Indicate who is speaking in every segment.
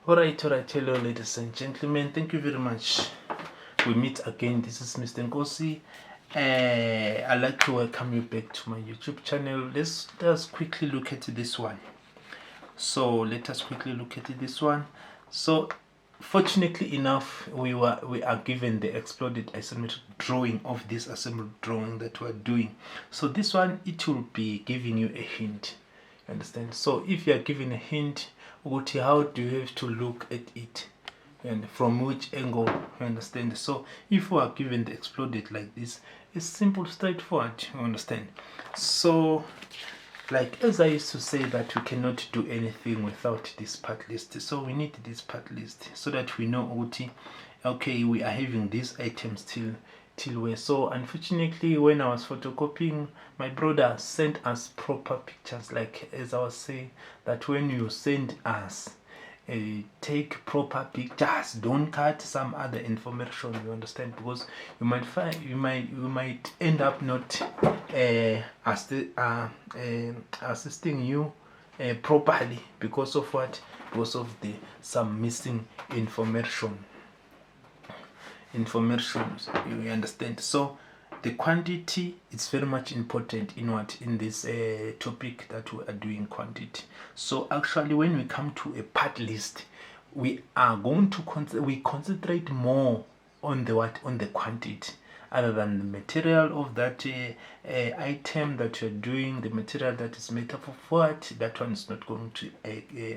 Speaker 1: Alright, hello ladies and gentlemen, thank you very much. We meet again. This is Mr. Nkosi. I'd like to welcome you back to my YouTube channel. Let us quickly look at this one. So fortunately enough, we are given the exploded isometric drawing of this assembled drawing that we're doing. So this one, it will be giving you a hint. You understand? So if you are given a hint, how do you have to look at it and from which angle? You understand? So if we are given the exploded like this, it's simple, straightforward. You understand? So like as I used to say that we cannot do anything without this part list. So we need this part list so that we know okay, we are having these items till where. So unfortunately, when I was photocopying, my brother sent us proper pictures. Like as I was saying, that when you send us take proper pictures, don't cut some other information, you understand, because you might end up not assisting you properly because of what? Because of some missing information, you understand. So the quantity is very much important in this topic that we are doing, quantity. So actually, when we come to a part list, we are going to concentrate more on the quantity, other than the material of that item that you're doing, the material that is made up of what, that one is not going to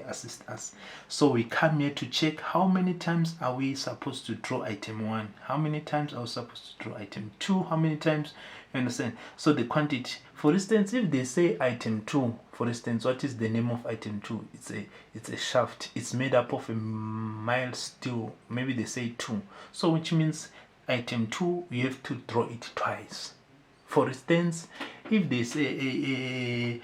Speaker 1: assist us. So we come here to check how many times are we supposed to draw item 1, how many times are we supposed to draw item 2, how many times, you understand. So the quantity, for instance, if they say item 2, for instance, what is the name of item 2? It's a shaft. It's made up of a mild steel, maybe they say 2, so which means item 2, you have to draw it twice. For instance, if they say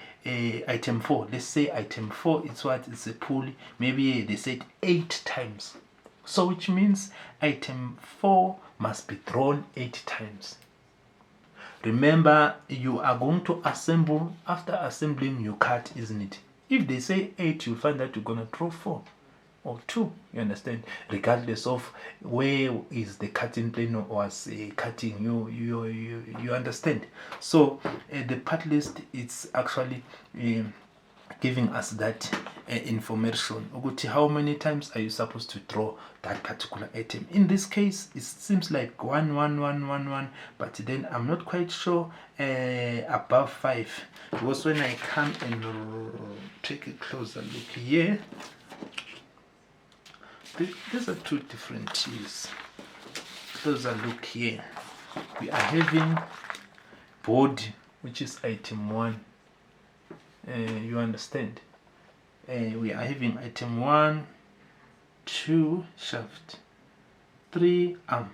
Speaker 1: item 4, let's say item 4, it's what? It's a pulley. Maybe they said 8 times. So which means item 4 must be drawn 8 times. Remember, you are going to assemble. After assembling, you cut, isn't it? If they say 8, you'll find that you're going to draw 4 or 2, you understand, regardless of where is the cutting plane was cutting, you understand. So the part list, it's actually giving us that information. How many times are you supposed to draw that particular item? In this case, it seems like 1 1 1 1 1, but then I'm not quite sure above 5, because when I come and take a closer look here, these are two different keys. Closer look here, we are having body, which is item 1. You understand? We are having item 1, 2 shaft, 3 arm,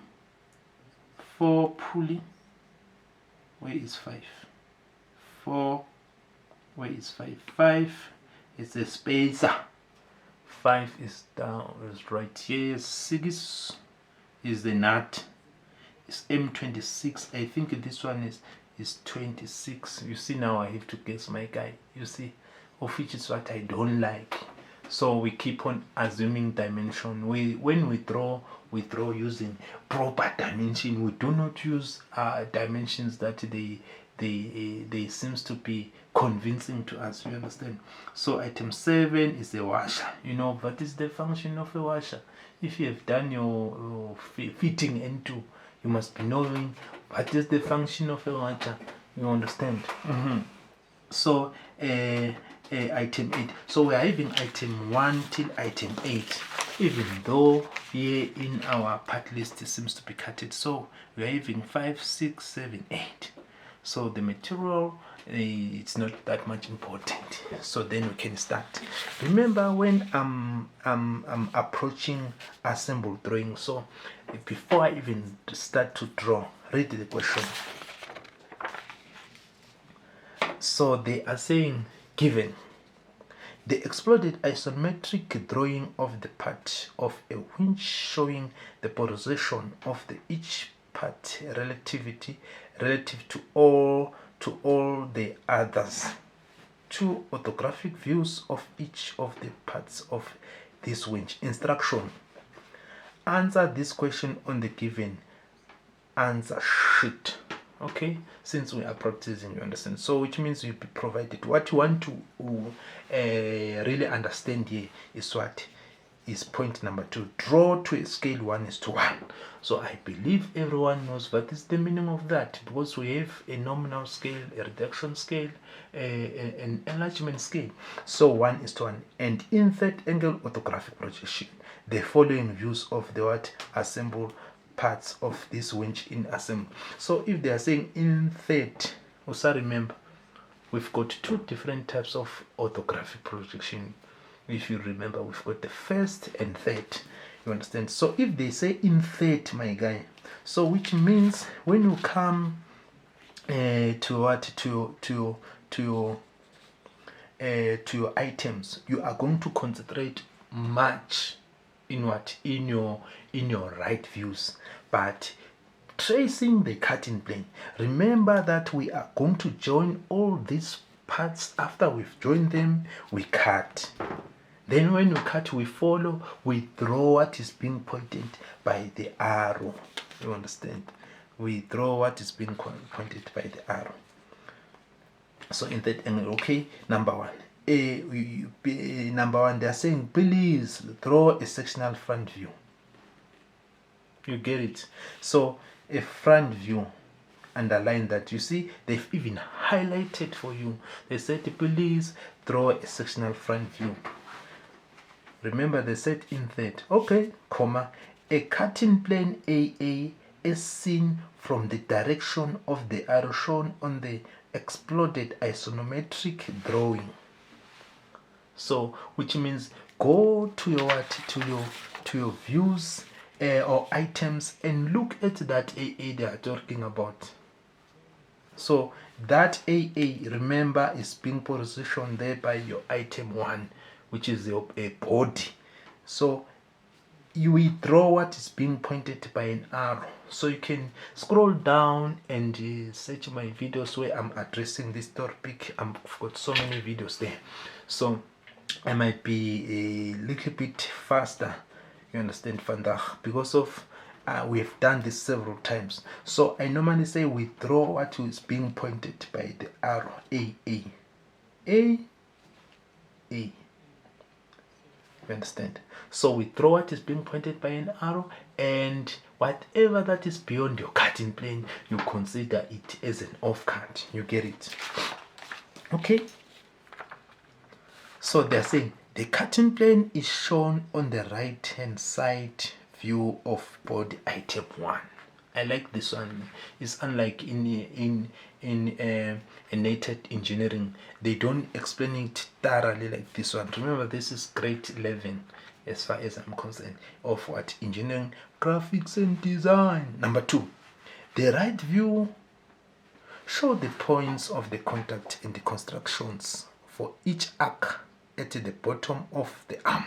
Speaker 1: 4 pulley. Where is 5? 4. Where is 5? 5 is a spacer. 5 is down, is right here. 6 is the nut. It's M26. I think this one is 26. You see, now I have to guess, my guy. You see, of which is what I don't like. So we keep on assuming dimension. When we draw using proper dimension. We do not use dimensions that they seems to be convincing to us, you understand. So item 7 is a washer. You know what is the function of a washer? If you have done your fitting into, you must be knowing what is the function of a washer, you understand. So item 8, so we are having item 1 till item 8, even though here in our part list it seems to be cutted. So we are having 5 6 7 8. So the material, it's not that much important. So then we can start. Remember, when I'm approaching assemble drawing, so before I even start to draw, read the question. So they are saying, given the exploded isometric drawing of the part of a winch showing the position of each part relative to all the others, 2 orthographic views of each of the parts of this winch. Instruction: answer this question on the given answer sheet. Okay, since we are practicing, you understand. So which means you'll be provided. What you want to really understand here is what is point number 2. Draw to a scale 1:1. So I believe everyone knows what is the meaning of that, because we have a nominal scale, a reduction scale, an enlargement scale. So 1:1. And in third angle orthographic projection, the following views of the what assemble parts of this winch in assembly. So if they are saying in third, also remember we've got 2 different types of orthographic projection. If you remember, we've got the first and third. You understand? So if they say in third, my guy, so which means when you come to what to your items, you are going to concentrate much in what in your right views. But tracing the cutting plane, remember that we are going to join all these parts. After we've joined them, we cut. Then when we cut, we follow, we draw what is being pointed by the arrow. You understand? We draw what is being pointed by the arrow. So in that angle, okay, number 1. Number 1, they are saying please draw a sectional front view. You get it? So a front view, underline that. You see, they've even highlighted for you. They said please draw a sectional front view. Remember, they said in third. Okay, comma, a cutting plane AA is seen from the direction of the arrow shown on the exploded isometric drawing. So which means go to your views or items and look at that AA they are talking about. So that AA, remember, is being positioned there by your item 1, which is a body. So you withdraw what is being pointed by an arrow. So you can scroll down and search my videos where I'm addressing this topic. I've got so many videos there, so I might be a little bit faster, you understand, vandaag, because of we've done this several times. So I normally say withdraw what is being pointed by the arrow. A. You understand? So withdraw what is being pointed by an arrow, and whatever that is beyond your cutting plane, you consider it as an off cut. You get it? Okay. So they're saying the cutting plane is shown on the right hand side view of body item 1. I like this one. It's unlike in nated engineering. They don't explain it thoroughly like this one. Remember, this is grade 11 as far as I'm concerned of what engineering, graphics and design. Number 2, the right view show the points of the contact and the constructions for each arc at the bottom of the arm.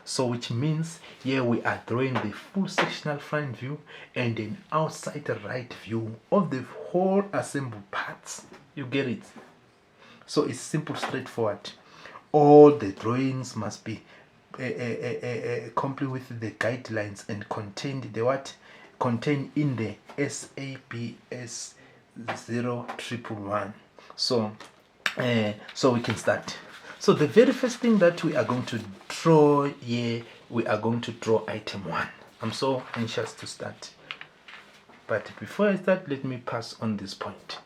Speaker 1: So which means here we are drawing the full sectional front view and an outside right view of the whole assembled parts. You get it? So it's simple, straightforward. All the drawings must be complete with the guidelines and contained the what? Contained in the SAPS 0111. So we can start. So the very first thing that we are going to draw here, we are going to draw item 1. I'm so anxious to start. But before I start, let me pass on this point.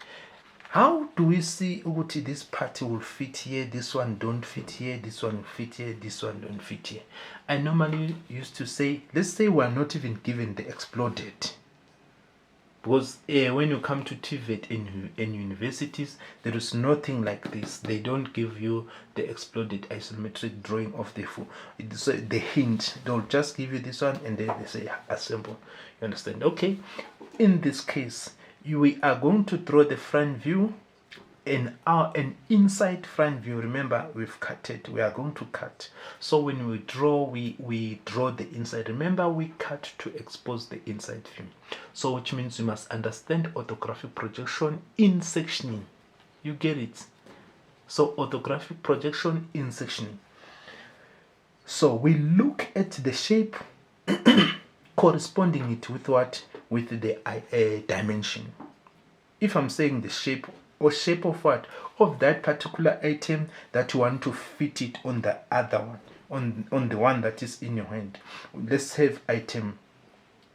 Speaker 1: How do we see this part will fit here, this one don't fit here, this one will fit here, this one don't fit here? I normally used to say, let's say we're not even given the exploded. Because when you come to TVET in universities, there is nothing like this. They don't give you the exploded isometric drawing of the full. It's the hint. They'll just give you this one and then they say assemble. You understand? Okay. In this case, we are going to draw the front view and an inside front view. Remember, we've cut it. We are going to cut. So when we draw, we draw the inside. Remember, we cut to expose the inside view. So which means you must understand orthographic projection in sectioning. You get it? So orthographic projection in sectioning. So we look at the shape corresponding it with what? With the dimension. If I'm saying the shape, or shape of what? Of that particular item that you want to fit it on the other one, on the one that is in your hand. Let's have item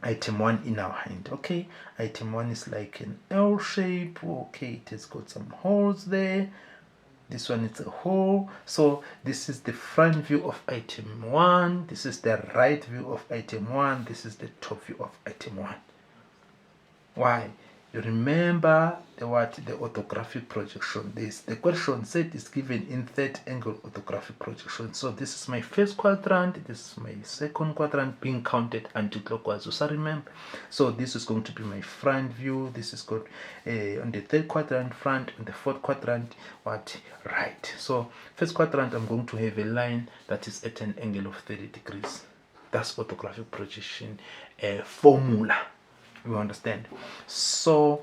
Speaker 1: 1 in our hand. Okay, item 1 is like an L shape. Okay, it has got some holes there. This one is a hole. So this is the front view of item 1. This is the right view of item 1. This is the top view of item 1. Why? You remember the orthographic projection. The question set is given in third angle orthographic projection. So this is my first quadrant, this is my second quadrant being counted anti-clockwise. So remember, so this is going to be my front view. This is good on the third quadrant front, on the fourth quadrant right. So first quadrant, I'm going to have a line that is at an angle of 30 degrees. That's orthographic projection formula. You understand? So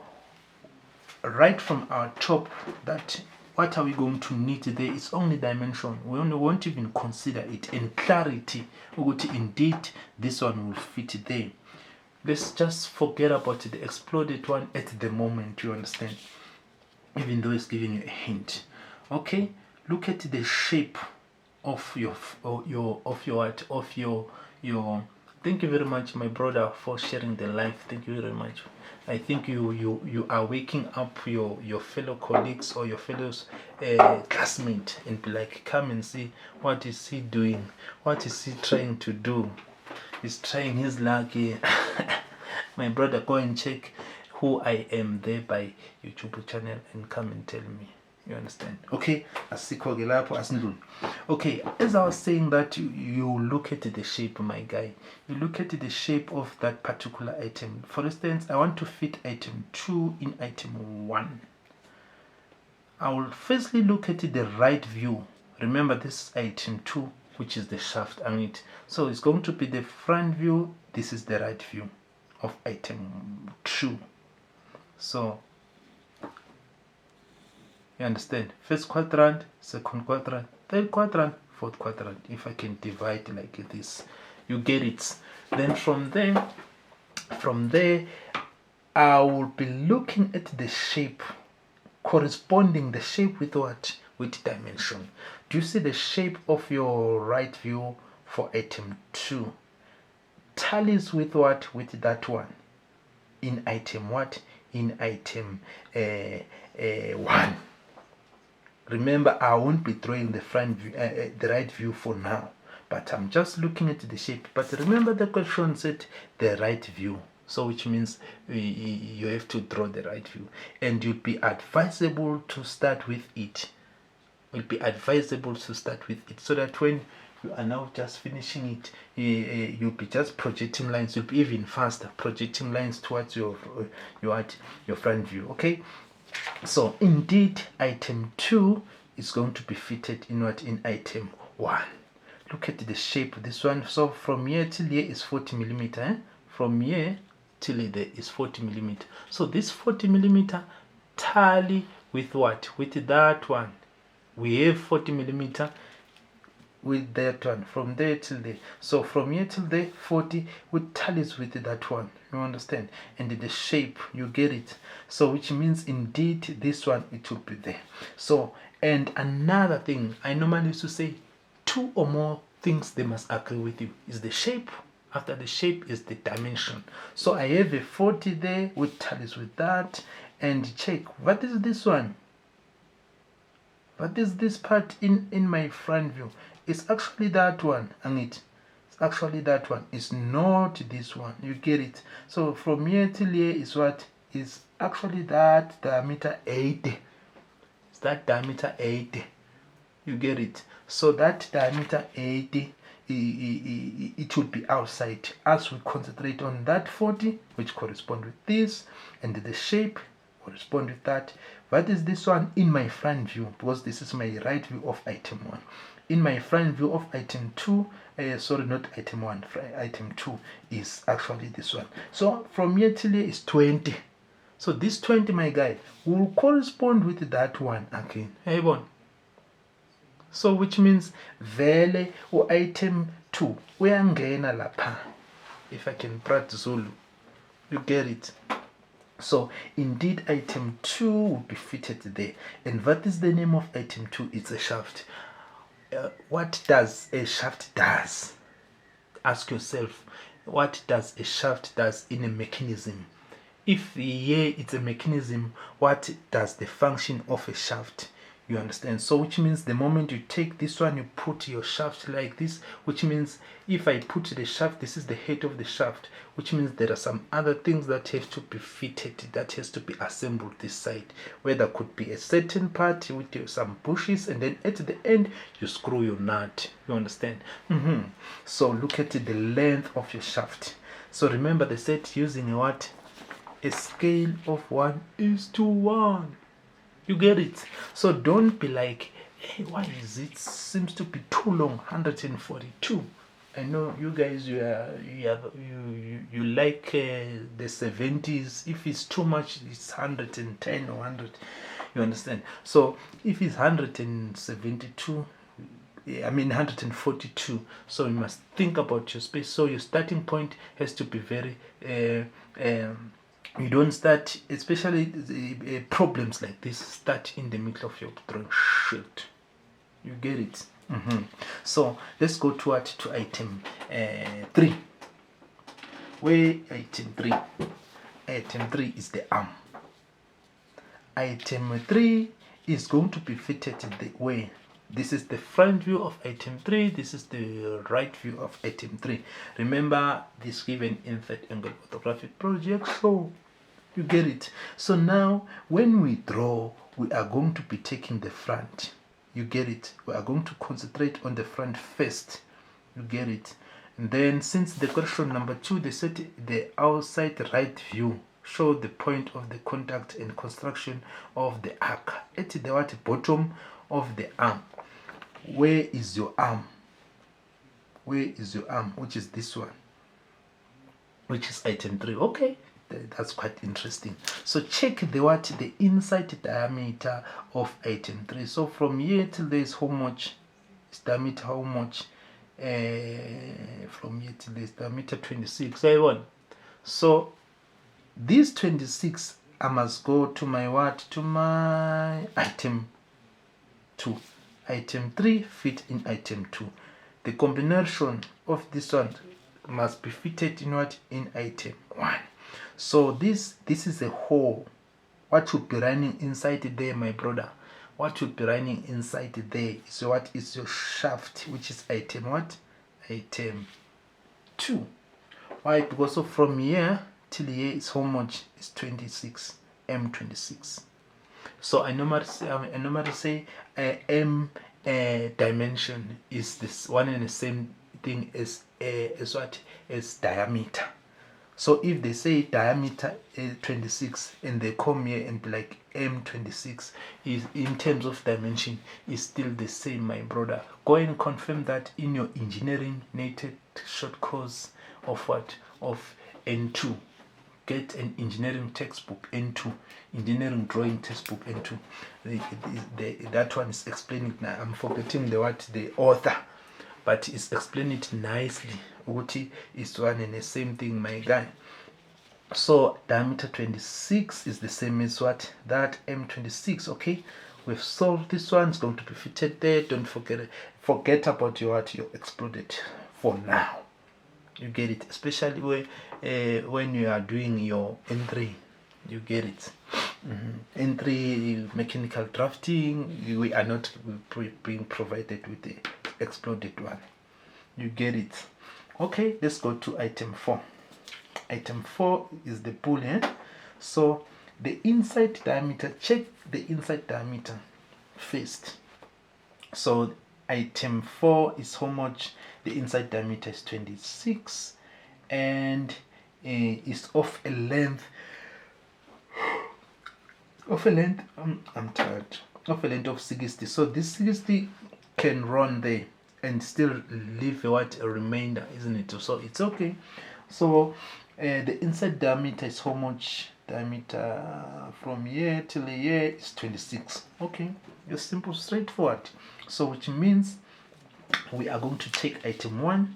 Speaker 1: right from our top, that what are we going to need there? It's only dimension. We won't even consider it in clarity. Indeed, this one will fit there. Let's just forget about the exploded one at the moment. You understand? Even though it's giving you a hint. Okay, look at the shape of your Thank you very much, my brother, for sharing the live. Thank you very much. I think you are waking up your fellow colleagues or your fellow classmate and be like, come and see what is he doing, what is he trying to do. He's trying his luck here. My brother, go and check who I am there by YouTube channel and come and tell me. You understand? Okay, okay, as I was saying that you look at the shape, my guy. You look at the shape of that particular item. For instance, I want to fit item 2 in item 1. I will firstly look at the right view. Remember, this is item 2, which is the shaft on it. So it's going to be the front view. This is the right view of item 2. So you understand? First quadrant, second quadrant, third quadrant, fourth quadrant. If I can divide like this, you get it. Then from there, I will be looking at the shape, corresponding the shape with what? With dimension. Do you see the shape of your right view for item 2? Tallies with what? With that one. In item what? In item 1. Remember, I won't be drawing the front view, the right view for now, but I'm just looking at the shape. But remember, the question said the right view, so which means you have to draw the right view, and you'll be advisable to start with it. So that when you are now just finishing it, you'll be just projecting lines. You'll be even faster projecting lines towards your front view. Okay. So indeed, item 2 is going to be fitted in what? In item 1. Look at the shape of this one. So from here till here is 40 millimeter. From here till there is 40 millimeter. So this 40 millimeter tally with what? With that one. We have 40 millimeter with that one, from there till there. So from here till there, 40 with tallies with that one. You understand? And the shape, you get it. So which means indeed this one, it will be there. So, and another thing, I normally used to say 2 or more things they must agree with you. Is the shape. After the shape is the dimension. So I have a 40 there with tallies with that. And check, what is this one? What is this part in my front view? It's actually that one, and it's actually that one. It's not this one. You get it? So from here till here is what? Is actually that diameter 80. It's that diameter 80. You get it? So that diameter 80, it will be outside as we concentrate on that 40, which correspond with this, and the shape correspond with that. What is this one in my front view? Because this is my right view of item 1. In my front view of item 2, sorry, not item 1, item 2 is actually this one. So from here till here is 20. So this 20, my guy, will correspond with that one again. Hey, bon. So which means vele item 2 uyangena lapha. If I can practice Zulu, you get it. So indeed item 2 will be fitted there. And what is the name of item 2? It's a shaft. What does a shaft does? Ask yourself, what does a shaft does in a mechanism? If here it's a mechanism, what does the function of a shaft? You understand? So which means the moment you take this one, you put your shaft like this, which means if I put the shaft, this is the head of the shaft, which means there are some other things that have to be fitted, that has to be assembled this side, where there could be a certain part with some bushes, and then at the end you screw your nut. You understand? So look at the length of your shaft. So remember they said using what? A scale of 1:1. You get it? So don't be like, hey, why is it seems to be too long? 142. I know you guys, you like the 70s. If it's too much, it's 110 or 100. You understand? So if it's 172, I mean 142, so you must think about your space. So your starting point has to be very you don't start, especially problems like this start in the middle of your drawing sheet. You get it? So let's go to what, to item 3. Where item 3 is the arm. Item 3 is going to be fitted the way. This is the front view of item 3. This is the right view of item 3. Remember, this given in third angle orthographic project. So you get it. So now when we draw, we are going to be taking the front. You get it. We are going to concentrate on the front first. You get it. And then since the question number 2, they said the outside right view show the point of the contact and construction of the arc at the what, bottom of the arm. Where is your arm? Where is your arm? Which is this one, which is item 3. Okay, that's quite interesting. So check the inside diameter of item 3. So from here till there is how much is diameter? How much? From here till there is diameter 26. So this 26, I must go to my what? To my item 2. Item 3 fit in item 2. The combination of this one must be fitted in what? In item 1. So this is a hole. What would be running inside there, my brother? What would be running inside there is what is your shaft, which is item what? Item 2. Why? Because so from here till here is how much? Is 26. M26. So I normally say M dimension is this one and the same thing as what? As diameter. So if they say diameter 26 and they come here and be like M26, is in terms of dimension is still the same, my brother. Go and confirm that in your engineering native short course of what? Of N2. Get an engineering textbook N2, engineering drawing textbook N2. That one is explaining. Now I'm forgetting the author, but it's explaining it nicely. Uti is one and the same thing, my guy. So diameter 26 is the same as what? That M26. Okay, we've solved this one. It's going to be fitted there. Don't forget about your exploded for now. You get it, especially when you are doing your N3. You get it. N3 mechanical drafting, we are not being provided with the exploded one. You get it. Okay, let's go to item 4. Item 4 is the boolean. So the inside diameter, check the inside diameter first. So item 4 is how much? The inside diameter is 26 and is of a length I'm tired, of a length of 60. So this 60 can run there and still leave a remainder, isn't it? So it's okay. So the inside diameter is how much? diameter from here till here is 26. Okay, it's simple, straightforward. So which means we are going to take item 1,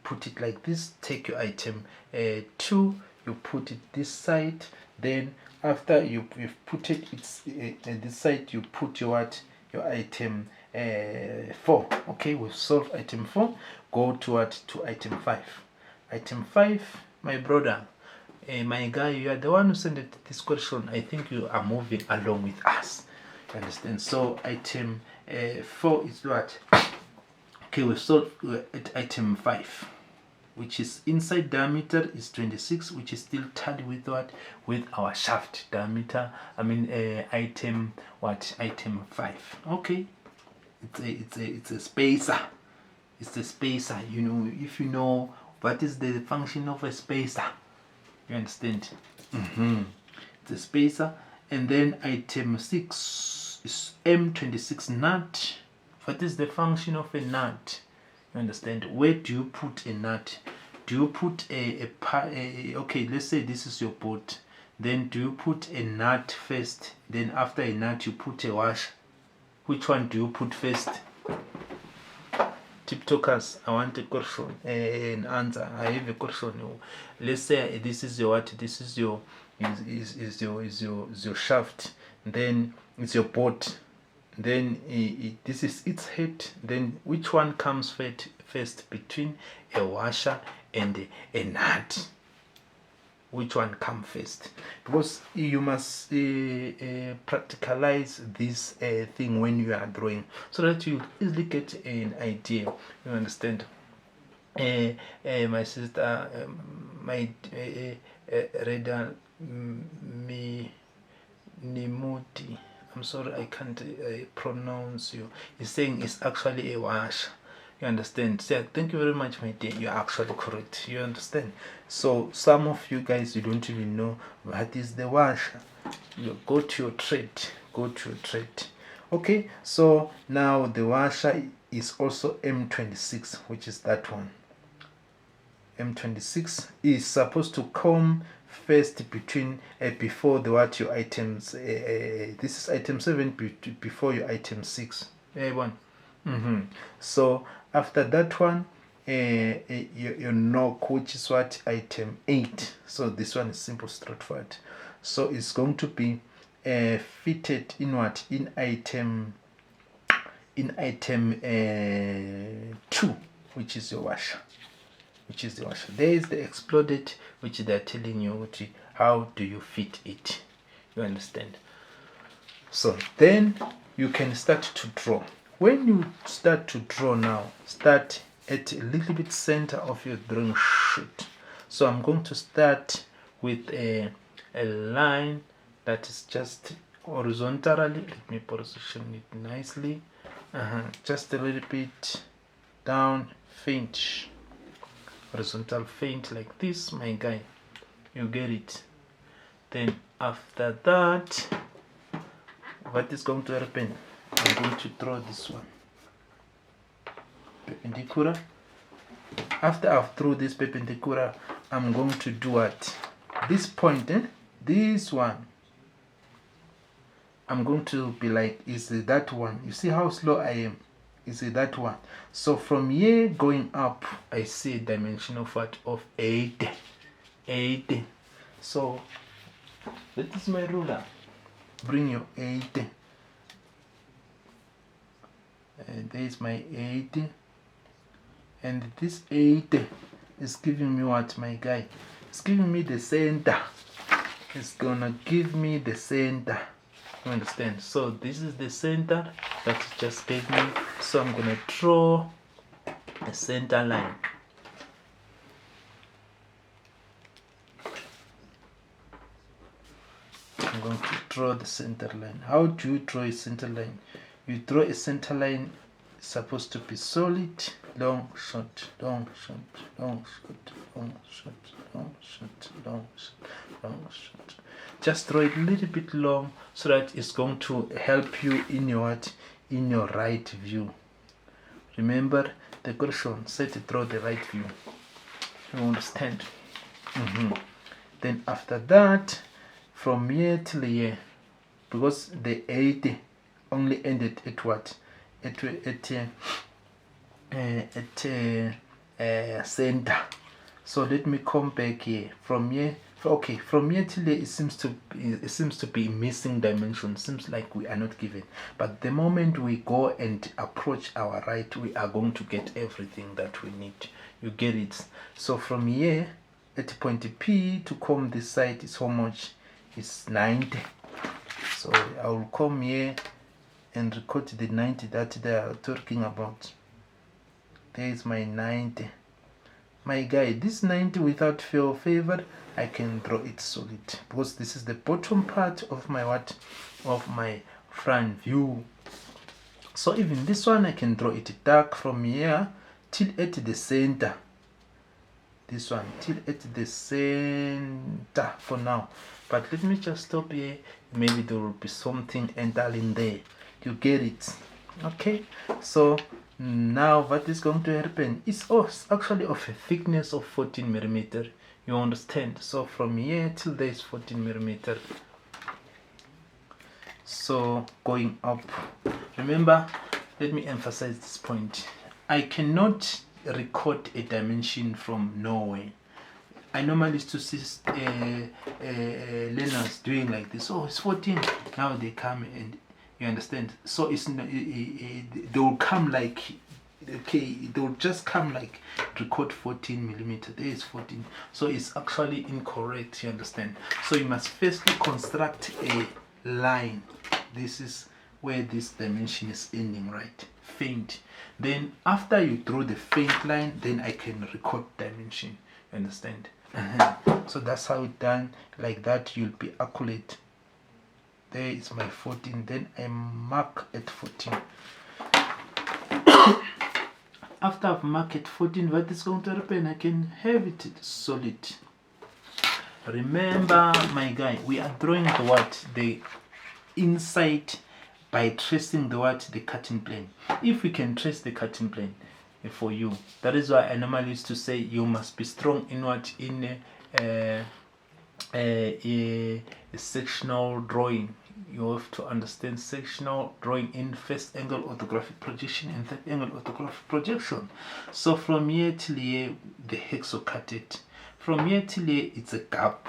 Speaker 1: put it like this, take your item 2, you put it this side, then after you've put it, it's this side, you put your what, your item 4. Okay, we've solved item 4. Go to what, to item 5. Item 5, my brother, my guy, you are the one who sent it this question. I think you are moving along with us, you understand? So item 4 is what? Okay, we've solved at item 5, which is inside diameter is 26, which is still tallied with what, with our shaft diameter. I mean item what, item 5. Okay, it's a spacer. It's a spacer. You know, if you know what is the function of a spacer, you understand? It's a spacer. And then item 6 is M26 nut. What is the function of a nut? You understand? Where do you put a nut? Do you put okay, let's say this is your boat. Then do you put a nut first? Then after a nut you put a washer. Which one do you put first? TikTokers, I want a question, an answer. I have a question. Let's say this is your what? This is your is your shaft. Then it's your boat. Then this is its head. Then which one comes first between a washer and a nut? Which one comes first? Because you must practicalize this thing when you are drawing, so that you easily get an idea. You understand? My sister, my Reda Nimuti, I'm sorry, I can't pronounce you. He's saying it's actually a wash. You understand? So thank you very much, my dear. You're actually correct. You understand? So some of you guys, you don't even know what is the washer. You go to your trade. Go to your trade. Okay. So now the washer is also M26, which is that one. M26 is supposed to come first between before the what, your items. This is item 7 before your item 6. One. So after that one, your knock, which is what, item 8. So this one is simple, straightforward. So it's going to be fitted in what, in item 2, which is your washer. Which is the washer. There is the exploded, which they are telling you how do you fit it. You understand? So then you can start to draw. When you start to draw now, start at a little bit center of your drawing sheet. So I'm going to start with a line that is just horizontally. Let me position it nicely. Just a little bit down, faint. Horizontal faint like this, my guy. You get it? Then after that, what is going to happen? I'm going to draw this one perpendicular. After I've drawn this perpendicular, I'm going to do what? This point, this one, I'm going to be like, is that one? You see how slow I am? Is that one? So from here going up, I see a dimension of what? Of 8. So that is my ruler. Bring your 8. And there is my 8. And this 8 is giving me what, my guy? It's giving me the center. It's gonna give me the center. You understand? So this is the center that it just gave me. So I'm gonna draw a center line. I'm going to draw the center line. How do you draw a center line? You draw a center line, supposed to be solid, long, short, long, short, long, short, long, short, long, short, long, short, long, short. Just draw it a little bit long so that it's going to help you in your what? In your right view. Remember the question said to draw the right view. You understand? Then after that, from here till here, because the 8 only ended at what? At center. So let me come back here. From here, okay, from here till here, it seems to be missing dimension. Seems like we are not given. But the moment we go and approach our right, we are going to get everything that we need. You get it? So from here at point P to come this side is how much? It's 90. So I will come here and record the 90 that they are talking about. There is my 90. My guy, this 90 without fear or favor, I can draw it solid, because this is the bottom part of my what? Of my front view. So even this one, I can draw it dark from here till at the center. This one till at the center for now. But let me just stop here. Maybe there will be something entering there. You get it? Okay. So now what is going to happen is actually of a thickness of 14 millimeter. You understand? So from here till there is 14 millimeter. So going up, remember, let me emphasize this point. I cannot record a dimension from nowhere. I normally used to see learners doing like this. Oh, it's 14. Now they come and you understand. So it's they will come like, okay, they will just come like record 14 millimeter. There is 14. So it's actually incorrect. You understand. So you must firstly construct a line. This is where this dimension is ending, right? Faint. Then after you draw the faint line, then I can record dimension. You understand? So that's how it's done. Like that, you'll be accurate. There is my 14. Then I mark at 14. After I've marked at 14, what is going to happen? I can have it solid. Remember, my guy, we are drawing the what? The inside by tracing the what? The cutting plane. If we can trace the cutting plane for you, that is why I normally used to say you must be strong in what? In a sectional drawing. You have to understand sectional drawing in first angle orthographic projection and third angle orthographic projection. So from here till here, the hexo cut it. From here till here, it's a gap.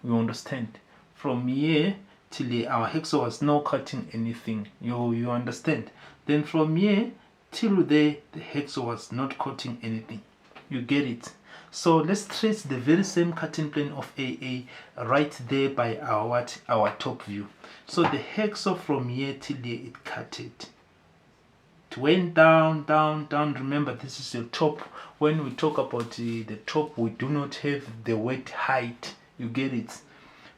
Speaker 1: You understand? From here till here, our hexo was not cutting anything. You understand? Then from here till there, the hexo was not cutting anything. You get it? So let's trace the very same cutting plane of AA right there by our what? Our top view. So the hexo from here till here, it cut it. It went down, down, down. Remember, this is your top. When we talk about the top, we do not have the word height. You get it?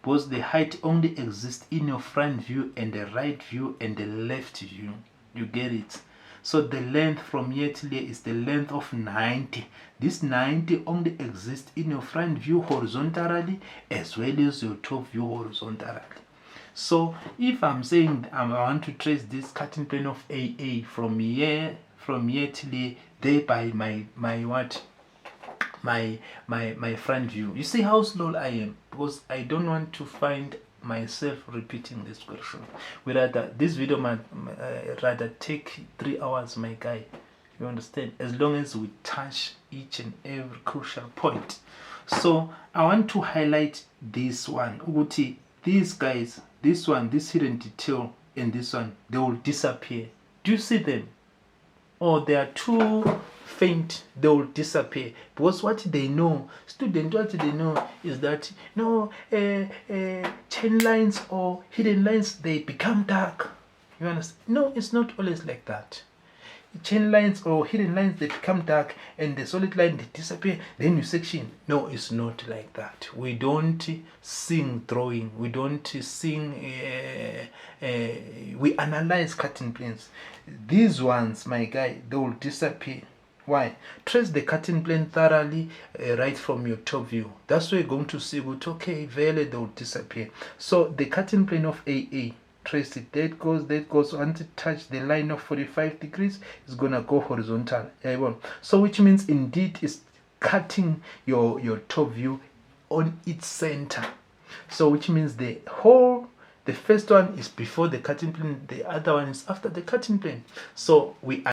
Speaker 1: Because the height only exists in your front view and the right view and the left view. You get it? So the length from here till here is the length of 90. This 90 only exists in your front view horizontally as well as your top view horizontally. So if I'm saying I want to trace this cutting plane of AA from here till here, there by my what? My front view. You see how slow I am, because I don't want to find myself repeating this question. We rather this video might rather take 3 hours, my guy. You understand? As long as we touch each and every crucial point. So I want to highlight this one. Uguti, these guys, this one, this hidden detail, and this one, they will disappear. Do you see them? Or they are too faint, they will disappear. Because what they know, students, what they know is that chain lines or hidden lines, they become dark. You understand? No, it's not always like that. Chain lines or hidden lines, they become dark, and the solid line, they disappear, then you section. No, it's not like that. We don't sing drawing. We don't sing, we analyze cutting planes. These ones, my guy, they will disappear. Why? Trace the cutting plane thoroughly right from your top view. That's why you're going to see good, okay, vele, they will disappear. So the cutting plane of AA, trace it. There it goes, there it goes. Once it touch the line of 45 degrees, it's gonna go horizontal. So which means indeed it's cutting your top view on its center. So which means the first one is before the cutting plane, the other one is after the cutting plane. So we